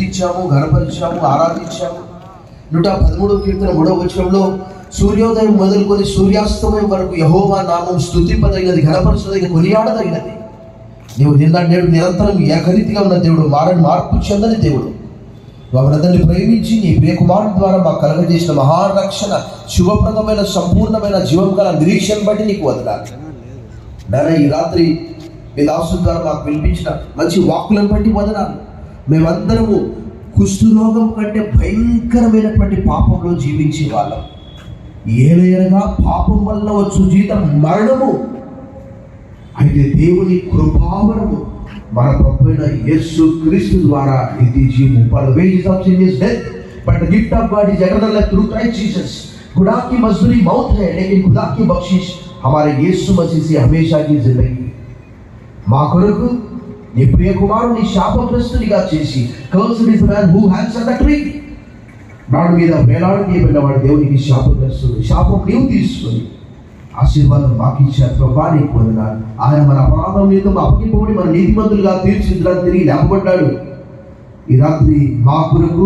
స్తుతించాము, ఘనపరిచాము, ఆరాధించాము. 113వ కీర్తన 3వ వచనంలో సూర్యోదయం మొదలుకొని సూర్యాస్తమయం వరకు యెహోవా నామం స్తుతింపదగినది, ఘనపరచదగినది, కొనియాడదగినది. నీవు నిన్న నేడు నిరంతరం ఏకరీతిగా ఉన్న దేవుడు, మార్పు చెందని దేవుడు. మనందరినీ ప్రేమించి నీ ప్రియకుమారుని ద్వారా మాకు కలగజేసిన మహారక్షణ, శుభప్రదమైన సంపూర్ణమైన జీవం గల నిరీక్షణ బట్టి నీకు వదలాలి. నాయనా, ఈ రాత్రి మీ దాసుల ద్వారా మాకు వినిపించిన మంచి వాక్కులను బట్టి వదనాలు. మేమందరము కుష్ఠరోగం కంటే భయంకరమైనటువంటి పాపంలో జీవించే వాళ్ళం. ఏలయనగా పాపం వల్ల వచ్చు జీతం మరణము, అయితే దేవుని కృపావరము మన ప్రభువైన యేసు క్రీస్తు ద్వారా నిత్య జీవము. For the wages of sin is death, but the gift of God is eternal life through Christ Jesus. खुदा की मजदूरी मौत है, लेकिन खुदा की बख्शिश हमारे यीशु मसीह से हमेशा की जिंदगी. మా కొరకు నీ ప్రియ కుమారుని శాపగ్రస్తునిగా చేసి, cursed is the man who hangs on the tree, నాడు మీద వేలాడబడిన వాడు దేవునికి శాపగ్రస్తుడు. శాపం నీవు తీసుకొని ఆశీర్వాదం మాకు ఇచ్చారు ప్రభా, నీకు వందనాలు. ఆయన మన అపరాధం మీద అప్పగింపబడి మన నీతిమంతులుగా తీర్చిదిద్దానికి తిరిగి లేపబడ్డాడు. ఈ రాత్రి మా కొరకు